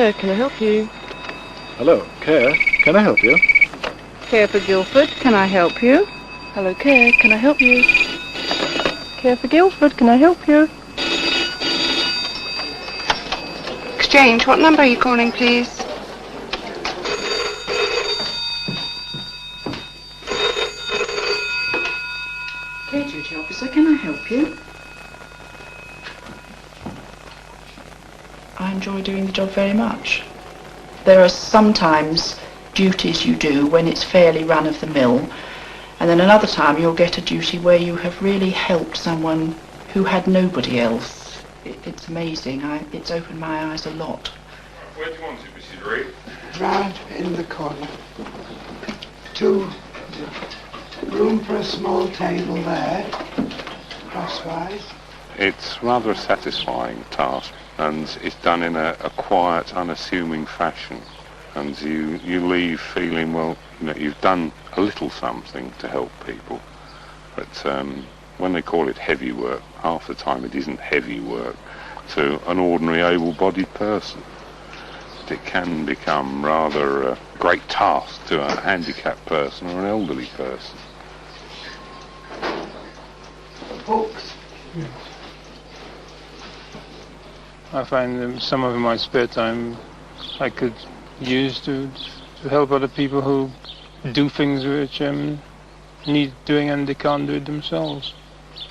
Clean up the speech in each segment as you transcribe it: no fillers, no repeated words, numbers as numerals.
Care, can I help you? Hello, Care. Can I help you? Care for Guildford, can I help you? Hello, Care, can I help you? Care for Guildford, can I help you? Exchange, what number are you calling, please? Care duty officer, can I help you? I enjoy doing the job very much. There are sometimes duties you do when it's fairly run-of-the-mill, and then another time you'll get a duty where you have really helped someone who had nobody else. It's amazing. It's opened my eyes a lot. Where do you want it, Mrs. Reed? Right in the corner. 2 room for a small table there, crosswise. It's rather a satisfying task, and it's done in a quiet, unassuming fashion. And you leave feeling, well, you've done a little something to help people. But when they call it heavy work, half the time it isn't heavy work to an ordinary able-bodied person. It can become rather a great task to a handicapped person or an elderly person. Books. I find some of my spare time I could use to help other people who do things which need doing and they can't do it themselves.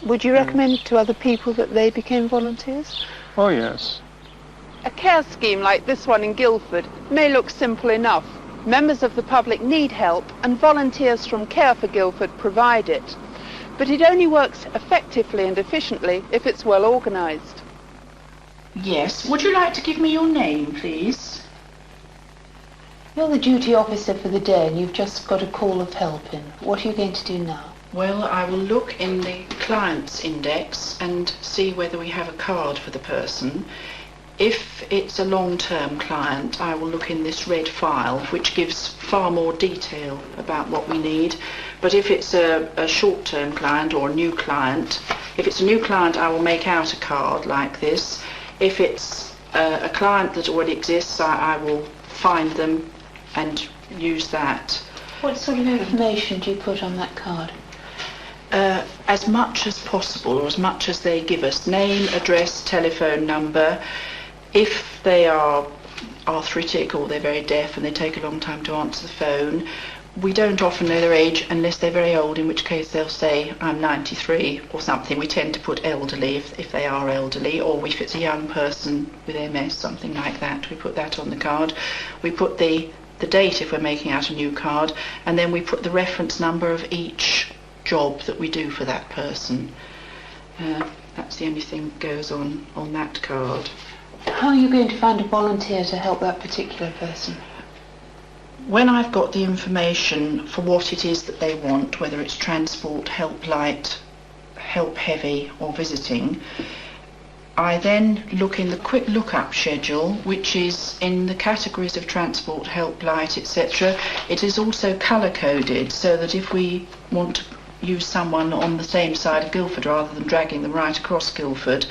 Would you recommend to other people that they became volunteers? Oh yes. A care scheme like this one in Guildford may look simple enough. Members of the public need help, and volunteers from Care for Guildford provide it. But it only works effectively and efficiently if it's well organised. Yes. Would you like to give me your name, please? You're the duty officer for the day and you've just got a call of help in. What are you going to do now? Well, I will look in the client's index and see whether we have a card for the person. If it's a long-term client, I will look in this red file, which gives far more detail about what we need. But if it's a short-term client or a new client, if it's a new client, I will make out a card like this. If it's a client that already exists, I will find them and use that. What sort of information do you put on that card? As much as possible, or as much as they give us. Name, address, telephone number. If they are arthritic or they're very deaf and they take a long time to answer the phone, we don't often know their age unless they're very old, in which case they'll say, I'm 93 or something. We tend to put elderly if they are elderly, or if it's a young person with MS, something like that. We put that on the card. We put the date if we're making out a new card, and then we put the reference number of each job that we do for that person. That's the only thing that goes on that card. How are you going to find a volunteer to help that particular person? When I've got the information for what it is that they want, whether it's transport, help light, help heavy or visiting, I then look in the quick look-up schedule, which is in the categories of transport, help light, etc. It is also colour-coded so that if we want to use someone on the same side of Guildford rather than dragging them right across Guildford,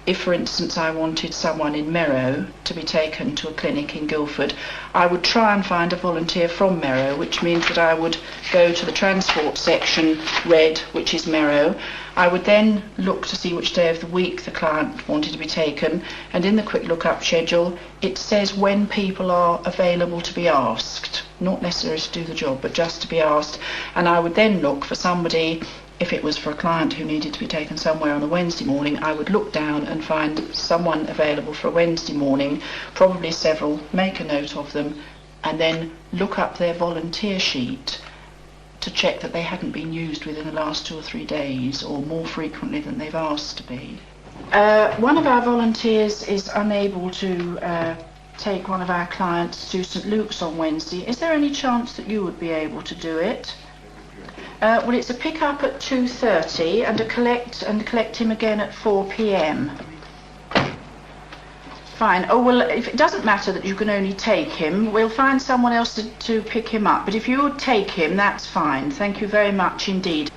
if, for instance, I wanted someone in Merrow to be taken to a clinic in Guildford, I would try and find a volunteer from Merrow, which means that I would go to the transport section, red, which is Merrow. I would then look to see which day of the week the client wanted to be taken, and in the quick look-up schedule, it says when people are available to be asked. Not necessarily to do the job, but just to be asked. And I would then look for somebody. If it was for a client who needed to be taken somewhere on a Wednesday morning, I would look down and find someone available for a Wednesday morning, probably several, make a note of them, and then look up their volunteer sheet to check that they hadn't been used within the last 2 or 3 days, or more frequently than they've asked to be. One of our volunteers is unable to take one of our clients to St Luke's on Wednesday. Is there any chance that you would be able to do it? Well, it's a pick-up at 2:30 and collect him again at 4 p.m. Fine. Oh, well, if it doesn't matter that you can only take him, we'll find someone else to pick him up. But if you would take him, that's fine. Thank you very much indeed.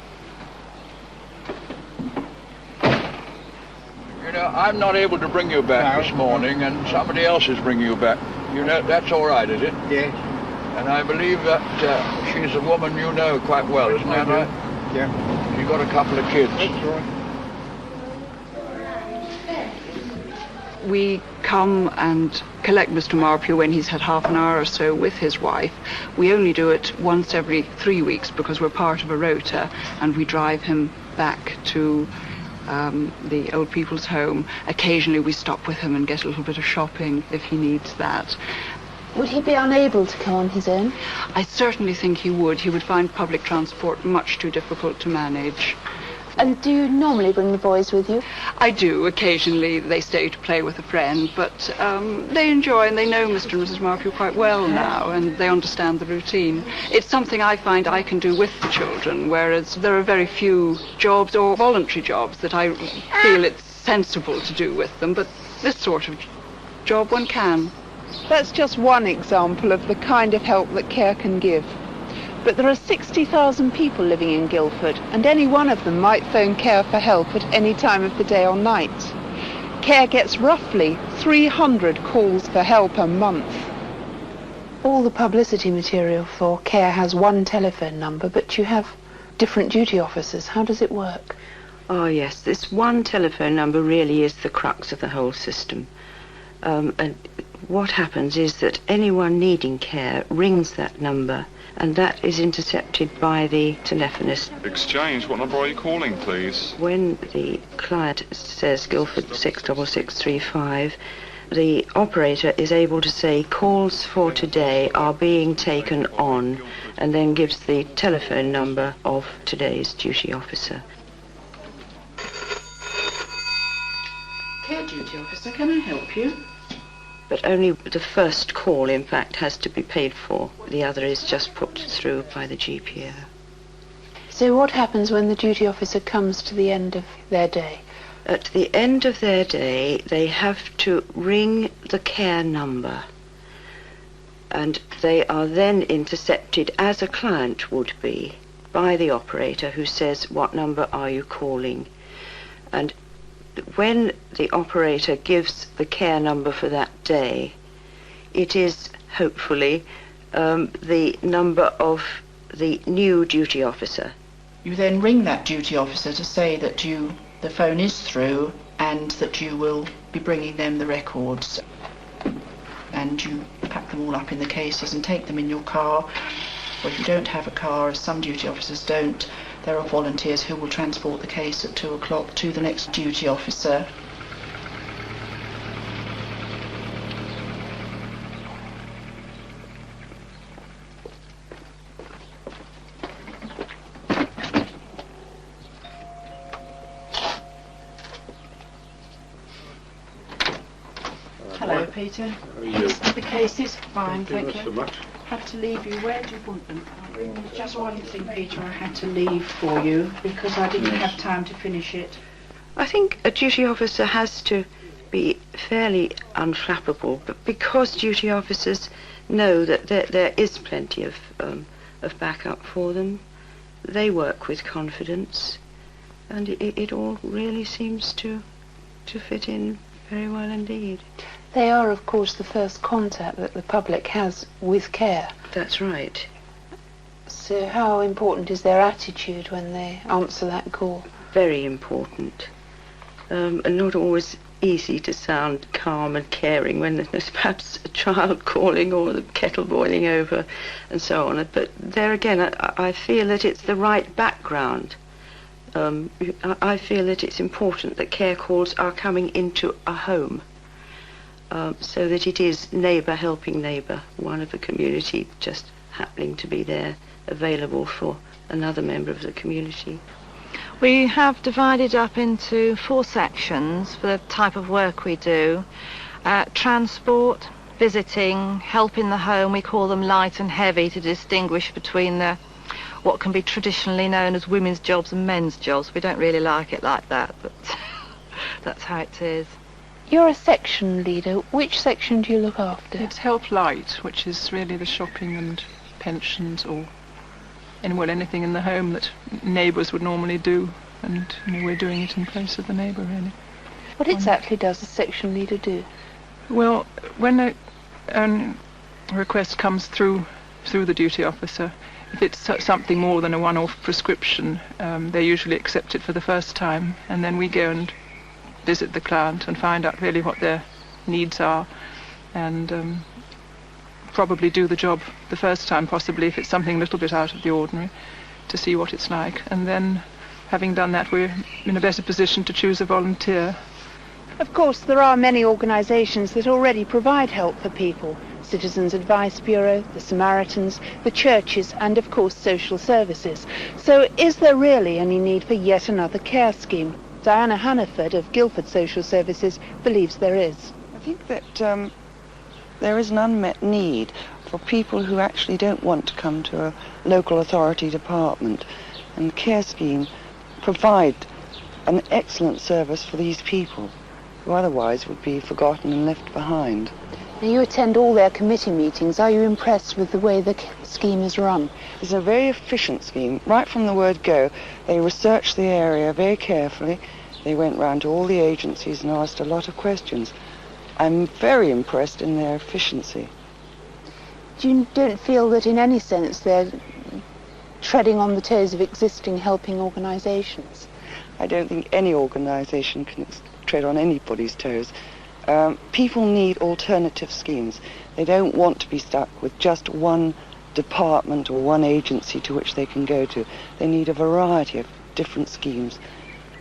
You know, I'm not able to bring you back this morning, and somebody else is bringing you back. You know, that's all right, is it? Yes. And I believe that she's a woman you know quite well, isn't that right? Yeah. She's got a couple of kids. That's right. We come and collect Mr. Marpure when he's had half an hour or so with his wife. We only do it once every 3 weeks because we're part of a rota, and we drive him back to the old people's home. Occasionally we stop with him and get a little bit of shopping if he needs that. Would he be unable to come on his own? I certainly think he would. He would find public transport much too difficult to manage. And do you normally bring the boys with you? I do. Occasionally they stay to play with a friend, but they enjoy, and they know Mr. and Mrs. Marpure quite well now, and they understand the routine. It's something I find I can do with the children, whereas there are very few jobs or voluntary jobs that I feel it's sensible to do with them, but this sort of job one can. That's just one example of the kind of help that Care can give. But there are 60,000 people living in Guildford, and any one of them might phone Care for help at any time of the day or night. Care gets roughly 300 calls for help a month. All the publicity material for Care has one telephone number, but you have different duty officers. How does it work? Oh yes, this one telephone number really is the crux of the whole system. And what happens is that anyone needing care rings that number, and that is intercepted by the telephonist. Exchange, what number are you calling, please? When the client says Guildford 66635, the operator is able to say calls for today are being taken on, and then gives the telephone number of today's duty officer. Care duty officer, can I help you? But only the first call, in fact, has to be paid for. The other is just put through by the GPO. So what happens when the duty officer comes to the end of their day? At the end of their day, they have to ring the Care number, and they are then intercepted, as a client would be, by the operator, who says, what number are you calling? And when the operator gives the Care number for that day, it is hopefully the number of the new duty officer. You then ring that duty officer to say that the phone is through and that you will be bringing them the records. And you pack them all up in the cases and take them in your car. Or if you don't have a car, as some duty officers don't, there are volunteers who will transport the case at 2 o'clock to the next duty officer. Hello, Peter. How are you? The case is fine, Thank thank you you. so much. Had to leave you. Where do you want them? Just one thing, Peter, I had to leave for you because I didn't have time to finish it. I think a duty officer has to be fairly unflappable, but because duty officers know that there is plenty of backup for them, they work with confidence, and it all really seems to fit in very well indeed. They are, of course, the first contact that the public has with Care. That's right. So how important is their attitude when they answer that call? Very important. And not always easy to sound calm and caring when there's perhaps a child calling or the kettle boiling over and so on. But there again, I feel that it's the right background. I feel that it's important that care calls are coming into a home, so that it is neighbour helping neighbour, one of the community just happening to be there, available for another member of the community. We have divided up into 4 sections for the type of work we do. Transport, visiting, help in the home. We call them light and heavy to distinguish between what can be traditionally known as women's jobs and men's jobs. We don't really like it like that, but that's how it is. You're a section leader. Which section do you look after? It's Help Light, which is really the shopping and pensions or anything in the home that neighbours would normally do, and we're doing it in place of the neighbour really. What exactly does a section leader do? Well, when a request comes through the duty officer. If it's something more than a one-off prescription, they usually accept it for the first time, and then we go and visit the client and find out really what their needs are, and probably do the job the first time, possibly if it's something a little bit out of the ordinary, to see what it's like. And then, having done that, we're in a better position to choose a volunteer. Of course, there are many organisations that already provide help for people. Citizens Advice Bureau, the Samaritans, the churches, and of course social services. So is there really any need for yet another care scheme? Diana Hannaford of Guildford Social Services believes there is. I think that there is an unmet need for people who actually don't want to come to a local authority department, and the care scheme provide an excellent service for these people who otherwise would be forgotten and left behind. Now, you attend all their committee meetings. Are you impressed with the way the scheme is run? It's a very efficient scheme. Right from the word go, they researched the area very carefully. They went round to all the agencies and asked a lot of questions. I'm very impressed in their efficiency. You don't feel that in any sense they're treading on the toes of existing helping organisations? I don't think any organisation can tread on anybody's toes. People need alternative schemes. They don't want to be stuck with just one department or one agency to which they can go to. They need a variety of different schemes.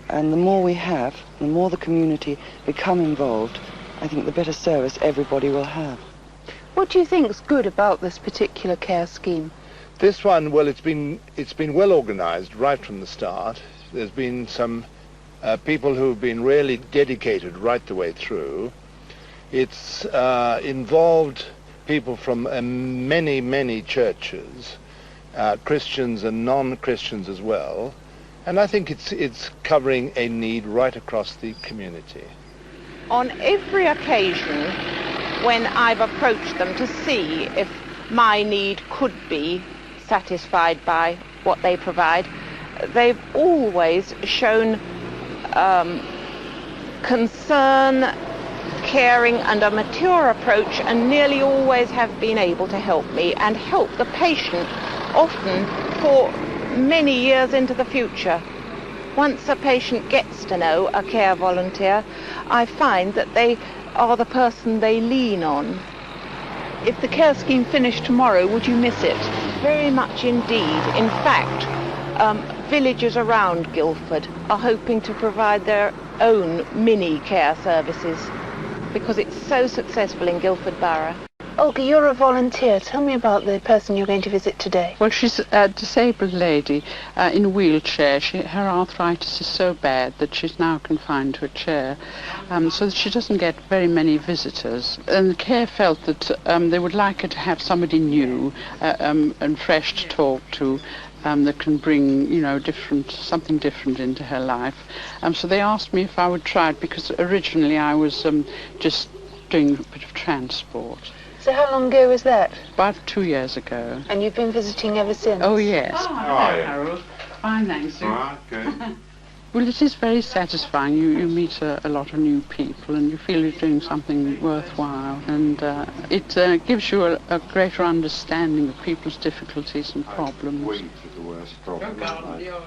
And the more we have, the more the community become involved, I think the better service everybody will have. What do you think is good about this particular care scheme? This one, well, it's been well organised right from the start. There's been some people who've been really dedicated right the way through. It's involved people from many churches, Christians and non-Christians as well, and I think it's covering a need right across the community. On every occasion when I've approached them to see if my need could be satisfied by what they provide, they've always shown concern, caring and a mature approach, and nearly always have been able to help me and help the patient, often for many years into the future. Once a patient gets to know a care volunteer, I find that they are the person they lean on. If the care scheme finished tomorrow, would you miss it? Very much indeed. In fact, villages around Guildford are hoping to provide their own mini care services because it's so successful in Guildford Borough. Olga, you're a volunteer. Tell me about the person you're going to visit today. Well, she's a disabled lady in a wheelchair. Her arthritis is so bad that she's now confined to a chair, so that she doesn't get very many visitors. And the care felt that they would like her to have somebody new and fresh to talk to, that can bring, something different into her life. So they asked me if I would try it, because originally I was just doing a bit of transport. So how long ago was that? About 2 years ago. And you've been visiting ever since? Oh, yes. Oh, how are you? Harold. Fine, thanks. All right, good. Well, it is very satisfying. You meet a lot of new people and you feel you're doing something worthwhile. And it gives you a greater understanding of people's difficulties and problems. Weeds are the worst problem.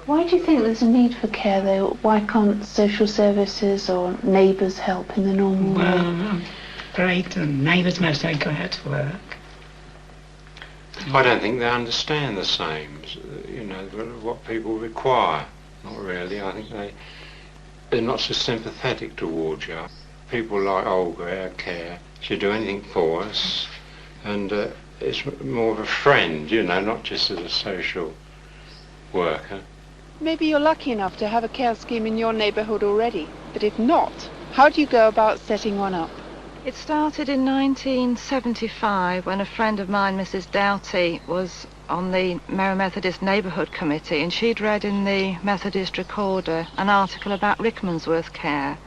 Why do you think there's a need for care, though? Why can't social services or neighbours help in the normal way? Well, great, and neighbours most don't go out to work. I don't think they understand the same, what people require. Not really. I think they're not so sympathetic towards you. People like Olga, our care, she'll do anything for us, and it's more of a friend, not just as a social worker. Maybe you're lucky enough to have a care scheme in your neighbourhood already, but if not, how do you go about setting one up? It started in 1975 when a friend of mine, Mrs. Doughty, was on the Merry Methodist Neighbourhood Committee, and she'd read in the Methodist Recorder an article about Rickmansworth Care.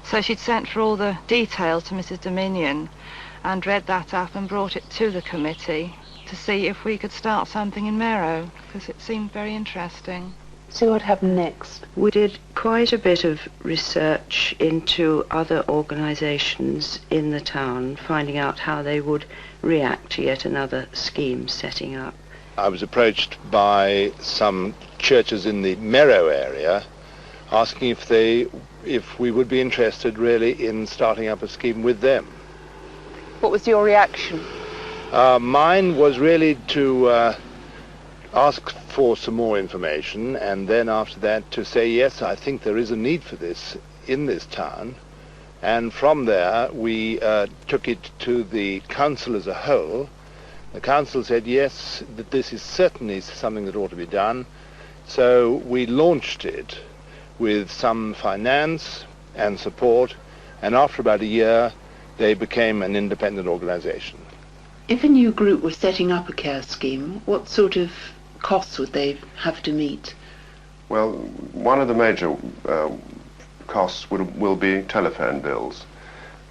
So she'd sent for all the details to Mrs. Dominion and read that up and brought it to the committee to see if we could start something in Merrow, because it seemed very interesting. So what happened next? We did quite a bit of research into other organisations in the town, finding out how they would react to yet another scheme setting up. I was approached by some churches in the Merrow area asking if we would be interested really in starting up a scheme with them. What was your reaction? Mine was really to ask for some more information, and then after that to say, yes, I think there is a need for this in this town. And from there we took it to the council as a whole. The council said, yes, that this is certainly something that ought to be done. So we launched it with some finance and support, and after about a year they became an independent organisation. If a new group were setting up a care scheme, what sort of costs would they have to meet? Well, one of the major costs will be telephone bills,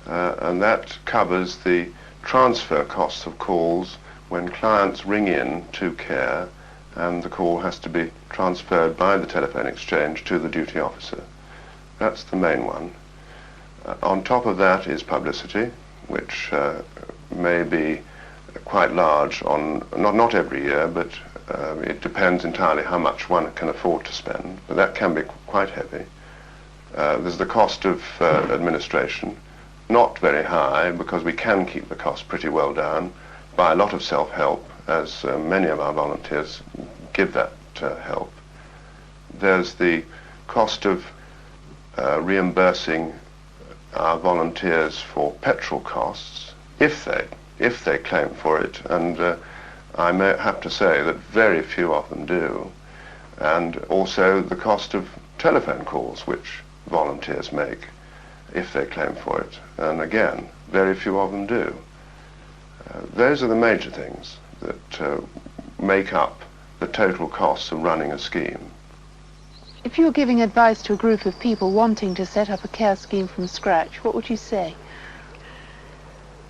and that covers the transfer costs of calls when clients ring in to care and the call has to be transferred by the telephone exchange to the duty officer. That's the main one. On top of that is publicity, which may be quite large on, not every year, but it depends entirely how much one can afford to spend, but that can be quite heavy. There's the cost of administration, not very high because we can keep the cost pretty well down by a lot of self-help, as many of our volunteers give that help. There's the cost of reimbursing our volunteers for petrol costs if they claim for it, and I may have to say that very few of them do, and also the cost of telephone calls which volunteers make if they claim for it, and again very few of them do. Those are the major things that make up the total costs of running a scheme. If you were giving advice to a group of people wanting to set up a care scheme from scratch, what would you say?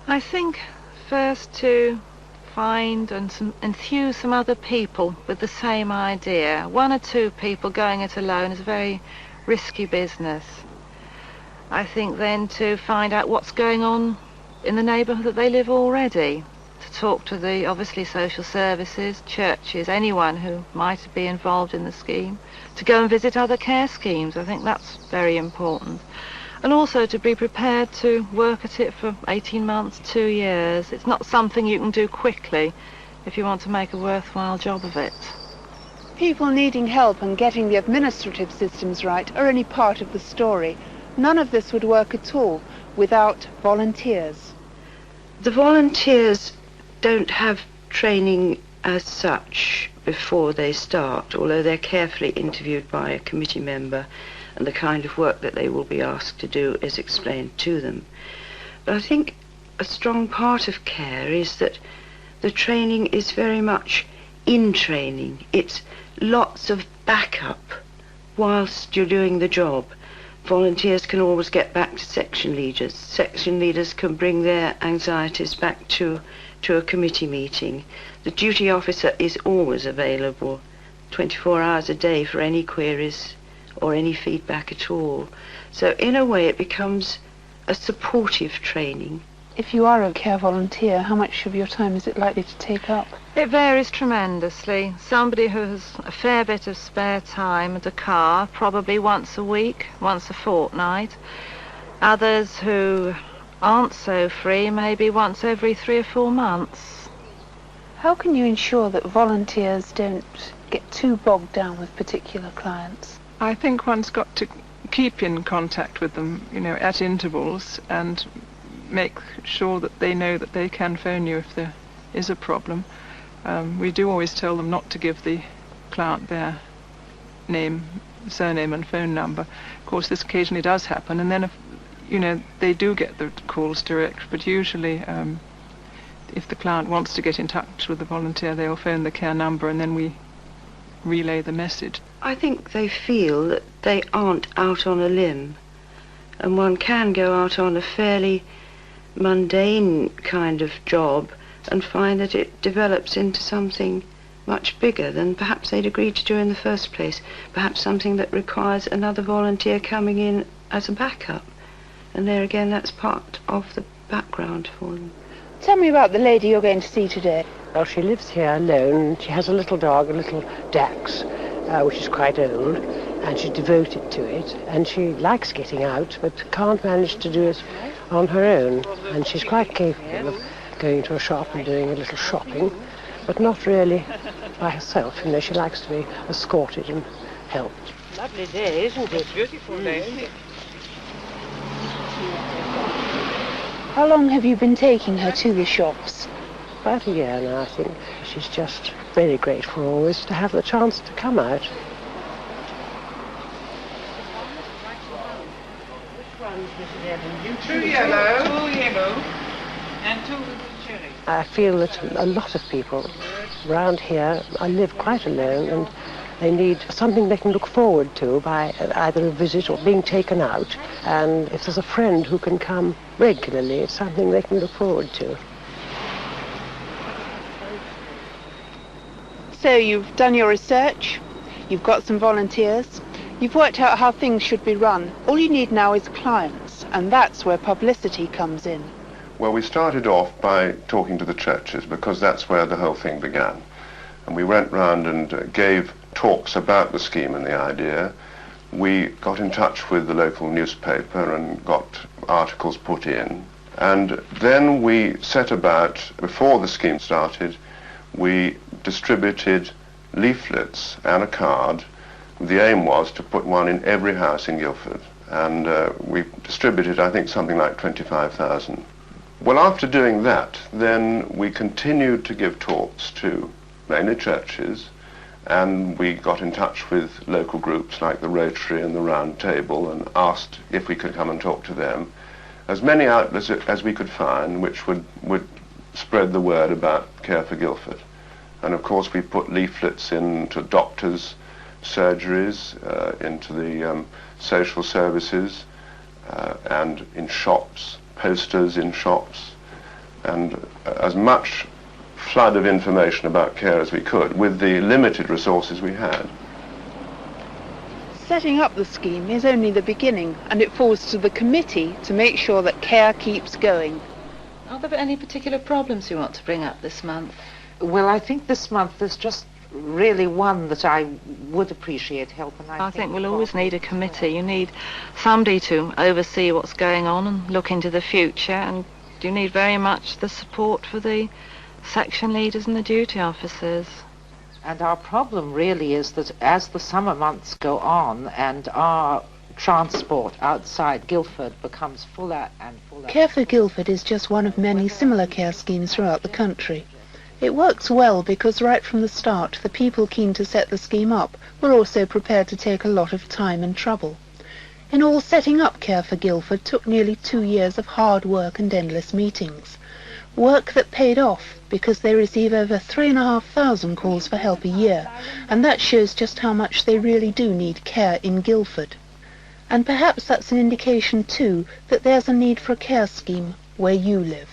I think first to find and enthuse some other people with the same idea. One or two people going it alone is a very risky business. I think then to find out what's going on in the neighbourhood that they live already, to talk to the obviously social services, churches, anyone who might be involved in the scheme, to go and visit other care schemes. I think that's very important. And also to be prepared to work at it for 18 months, 2 years. It's not something you can do quickly if you want to make a worthwhile job of it. People needing help and getting the administrative systems right are only part of the story. None of this would work at all without volunteers. The volunteers don't have training as such before they start, although they're carefully interviewed by a committee member and the kind of work that they will be asked to do is explained to them. But I think a strong part of care is that the training is very much in training. It's lots of backup whilst you're doing the job. Volunteers can always get back to section leaders. Section leaders can bring their anxieties back to a committee meeting. The duty officer is always available 24 hours a day for any queries or any feedback at all. So in a way it becomes a supportive training. If you are a care volunteer, how much of your time is it likely to take up? It varies tremendously. Somebody who has a fair bit of spare time and a car, probably once a week, once a fortnight. Others who aren't so free, maybe once every 3 or 4 months. How can you ensure that volunteers don't get too bogged down with particular clients? I think one's got to keep in contact with them, at intervals, and make sure that they know that they can phone you if there is a problem. We do always tell them not to give the client their name, surname and phone number. Of course, this occasionally does happen, and then if they do get the calls direct, but usually if the client wants to get in touch with the volunteer, they'll phone the care number and then we relay the message. I think they feel that they aren't out on a limb, and one can go out on a fairly mundane kind of job and find that it develops into something much bigger than perhaps they'd agreed to do in the first place. Perhaps something that requires another volunteer coming in as a backup. And there again, that's part of the background for them. Tell me about the lady you're going to see today. Well, she lives here alone. She has a little dog, a little Dax, which is quite old, and she's devoted to it. And she likes getting out, but can't manage to do it on her own. And she's quite capable of going to a shop and doing a little shopping, but not really by herself. You know, she likes to be escorted and helped. Lovely day, isn't it? Beautiful day, isn't it? How long have you been taking her to the shops? About a year now, I think. She's just very grateful always to have the chance to come out. Two yellow, and two cherry. I feel that a lot of people around here live quite alone, and they need something they can look forward to by either a visit or being taken out. And if there's a friend who can come regularly, it's something they can look forward to. So you've done your research, you've got some volunteers, you've worked out how things should be run. All you need now is clients, and that's where publicity comes in. Well, we started off by talking to the churches because that's where the whole thing began. And we went round and gave talks about the scheme and the idea. We got in touch with the local newspaper and got articles put in. And then we set about, before the scheme started, we distributed leaflets and a card. The aim was to put one in every house in Guildford. And we distributed, I think, something like 25,000. Well, after doing that, then we continued to give talks to mainly churches, and we got in touch with local groups like the Rotary and the Round Table and asked if we could come and talk to them. As many outlets as we could find which would spread the word about Care for Guildford. And of course we put leaflets into doctors' surgeries, into the social services, and in shops, posters in shops, and as much flood of information about care as we could with the limited resources we had. Setting up the scheme is only the beginning, and it falls to the committee to make sure that care keeps going. Are there any particular problems you want to bring up this month? Well, I think this month there's just really one that I would appreciate help. And I think we'll always need a committee. You need somebody to oversee what's going on and look into the future, and you need very much the support for the section leaders and the duty officers. And our problem really is that as the summer months go on and our transport outside Guildford becomes fuller and fuller. Care for Guildford is just one of many similar care schemes throughout the country. It works well because right from the start the people keen to set the scheme up were also prepared to take a lot of time and trouble. In all, setting up Care for Guildford took nearly 2 years of hard work and endless meetings. Work that paid off because they receive over 3,500 calls for help a year, and that shows just how much they really do need care in Guildford. And perhaps that's an indication too that there's a need for a care scheme where you live.